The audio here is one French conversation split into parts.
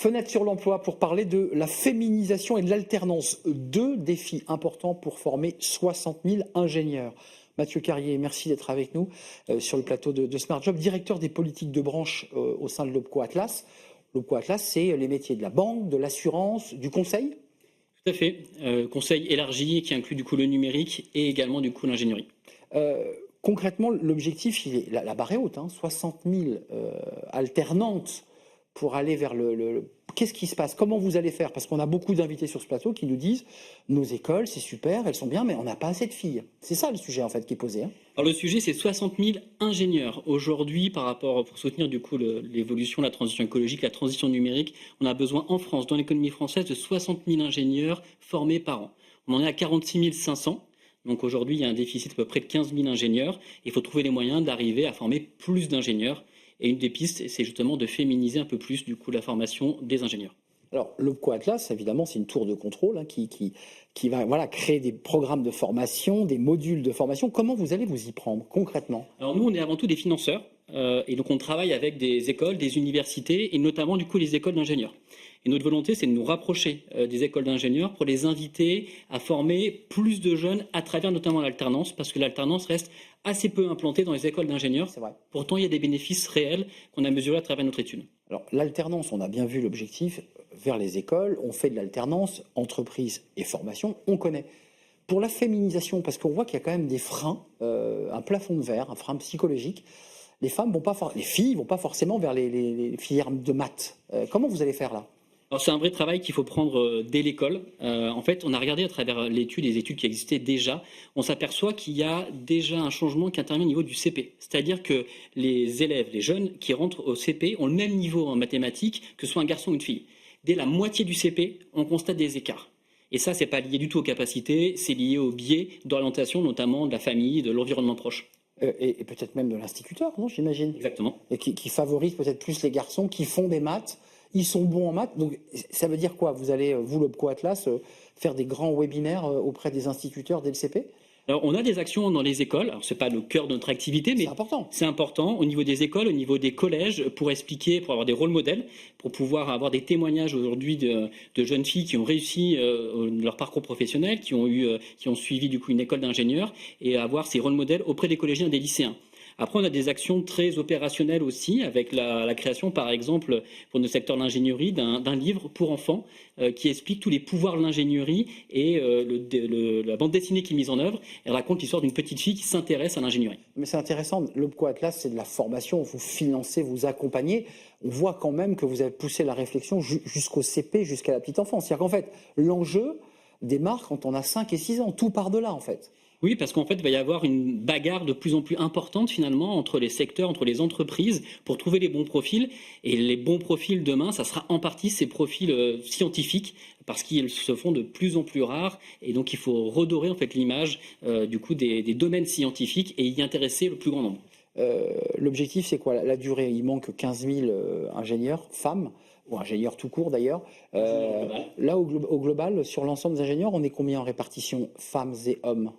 Fenêtre sur l'emploi pour parler de la féminisation et de l'alternance. Deux défis importants pour former 60 000 ingénieurs. Mathieu Carrier, merci d'être avec nous sur le plateau de Smart Job, directeur des politiques de branche au sein de l'Opco Atlas. L'Opco Atlas, c'est les métiers de la banque, de l'assurance, du conseil. Tout à fait. Conseil élargi qui inclut du coup le numérique et également du coup l'ingénierie. Concrètement, l'objectif, la barre est haute, 60 000 alternantes pour aller vers Qu'est-ce qui se passe? Comment vous allez faire? Parce qu'on a beaucoup d'invités sur ce plateau qui nous disent nos écoles, c'est super, elles sont bien, mais on n'a pas assez de filles. C'est ça le sujet en fait qui est posé. Alors le sujet, c'est 60 000 ingénieurs. Aujourd'hui, pour soutenir du coup l'évolution, la transition écologique, la transition numérique, on a besoin en France, dans l'économie française, de 60 000 ingénieurs formés par an. On en est à 46 500. Donc aujourd'hui, il y a un déficit de à peu près de 15 000 ingénieurs. Il faut trouver les moyens d'arriver à former plus d'ingénieurs. Et une des pistes, c'est justement de féminiser un peu plus du coup la formation des ingénieurs. Alors, l'Opco Atlas, évidemment, c'est une tour de contrôle qui va créer des programmes de formation, des modules de formation. Comment vous allez vous y prendre concrètement? Alors nous, on est avant tout des financeurs. Et donc on travaille avec des écoles, des universités et notamment du coup les écoles d'ingénieurs. Et notre volonté, c'est de nous rapprocher des écoles d'ingénieurs pour les inviter à former plus de jeunes à travers notamment l'alternance, parce que l'alternance reste assez peu implantée dans les écoles d'ingénieurs. C'est vrai. Pourtant, il y a des bénéfices réels qu'on a mesurés à travers notre étude. Alors l'alternance, on a bien vu l'objectif vers les écoles, on fait de l'alternance, entreprise et formation, on connaît. Pour la féminisation, parce qu'on voit qu'il y a quand même des freins, un plafond de verre, un frein psychologique. Les filles vont pas forcément vers les filières de maths. Comment vous allez faire là? Alors c'est un vrai travail qu'il faut prendre dès l'école. En fait, on a regardé à travers l'étude, les études qui existaient déjà, on s'aperçoit qu'il y a déjà un changement qui intervient au niveau du CP. C'est-à-dire que les élèves, les jeunes qui rentrent au CP ont le même niveau en mathématiques que ce soit un garçon ou une fille. Dès la moitié du CP, on constate des écarts. Et ça, c'est pas lié du tout aux capacités, c'est lié aux biais d'orientation, notamment de la famille, de l'environnement proche. Et peut-être même de l'instituteur, non, j'imagine. Exactement. Et qui favorise peut-être plus les garçons qui font des maths. Ils sont bons en maths. Donc ça veut dire quoi? Vous allez, vous, l'Opco Atlas, faire des grands webinaires auprès des instituteurs dès le CP? Alors, on a des actions dans les écoles. Alors, c'est pas le cœur de notre activité, mais c'est important au niveau des écoles, au niveau des collèges, pour expliquer, pour avoir des rôles modèles, pour pouvoir avoir des témoignages aujourd'hui de jeunes filles qui ont réussi leur parcours professionnel, qui ont suivi du coup une école d'ingénieur, et avoir ces rôles modèles auprès des collégiens et des lycéens. Après, on a des actions très opérationnelles aussi, avec la création, par exemple, pour le secteur de l'ingénierie, d'un livre pour enfants qui explique tous les pouvoirs de l'ingénierie et la bande dessinée qui est mise en œuvre. Elle raconte l'histoire d'une petite fille qui s'intéresse à l'ingénierie. Mais c'est intéressant, l'Opco Atlas, c'est de la formation, vous financez, vous accompagnez. On voit quand même que vous avez poussé la réflexion jusqu'au CP, jusqu'à la petite enfance. C'est-à-dire qu'en fait, l'enjeu démarre quand on a 5 et 6 ans. Tout part de là, en fait. Oui, parce qu'en fait, il va y avoir une bagarre de plus en plus importante finalement entre les secteurs, entre les entreprises pour trouver les bons profils. Et les bons profils demain, ça sera en partie ces profils scientifiques parce qu'ils se font de plus en plus rares. Et donc, il faut redorer en fait l'image du coup des domaines scientifiques et y intéresser le plus grand nombre. L'objectif, c'est quoi? La durée, il manque 15 000 ingénieurs, femmes, ou ingénieurs tout court d'ailleurs. Là, au global, sur l'ensemble des ingénieurs, on est combien en répartition femmes et hommes?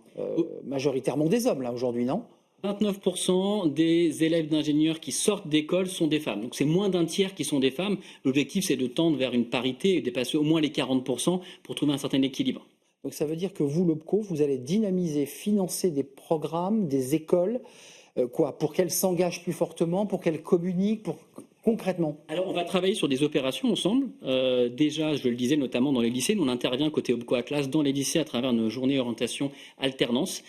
Majoritairement des hommes, là, aujourd'hui, non? 29% des élèves d'ingénieurs qui sortent d'école sont des femmes. Donc c'est moins d'un tiers qui sont des femmes. L'objectif, c'est de tendre vers une parité et dépasser au moins les 40% pour trouver un certain équilibre. Donc ça veut dire que vous, l'Opco, vous allez dynamiser, financer des programmes, des écoles, pour qu'elles s'engagent plus fortement, pour qu'elles communiquent, concrètement? Alors, on va travailler sur des opérations ensemble. Déjà, je le disais, notamment dans les lycées. Nous, on intervient côté Opco Atlas dans les lycées à travers nos journées orientation alternance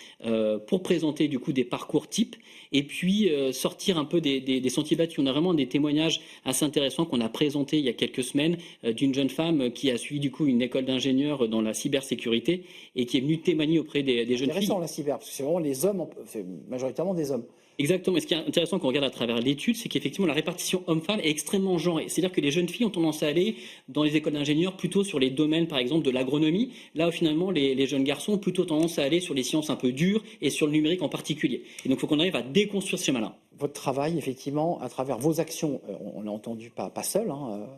pour présenter du coup des parcours types et puis sortir un peu des sentiers battus. On a vraiment des témoignages assez intéressants qu'on a présentés il y a quelques semaines d'une jeune femme qui a suivi du coup une école d'ingénieur dans la cybersécurité et qui est venue témoigner auprès des jeunes filles. C'est intéressant la cyber, parce que c'est vraiment les hommes, c'est majoritairement des hommes. Exactement. Et ce qui est intéressant quand on regarde à travers l'étude, c'est qu'effectivement la répartition homme-femme est extrêmement genrée. C'est-à-dire que les jeunes filles ont tendance à aller dans les écoles d'ingénieurs plutôt sur les domaines, par exemple, de l'agronomie. Là où finalement les jeunes garçons ont plutôt tendance à aller sur les sciences un peu dures et sur le numérique en particulier. Et donc il faut qu'on arrive à déconstruire ce schéma-là. Votre travail, effectivement, à travers vos actions, on l'a entendu pas seul,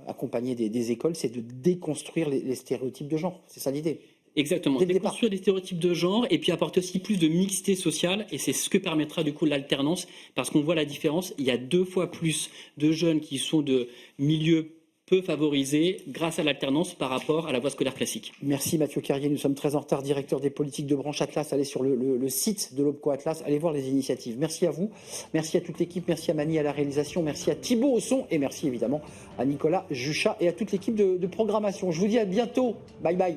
accompagner des écoles, c'est de déconstruire les stéréotypes de genre. C'est ça l'idée? Exactement, déconstruire des stéréotypes de genre et puis apporter aussi plus de mixité sociale et c'est ce que permettra du coup l'alternance parce qu'on voit la différence, il y a 2 fois plus de jeunes qui sont de milieux peut favoriser grâce à l'alternance par rapport à la voie scolaire classique. Merci Mathieu Carrier, nous sommes très en retard, directeur des politiques de branche Atlas. Allez sur le site de l'Obco Atlas, allez voir les initiatives. Merci à vous, merci à toute l'équipe, merci à Mani à la réalisation, merci à Thibaut au son et merci évidemment à Nicolas Juchat et à toute l'équipe de programmation. Je vous dis à bientôt, bye bye.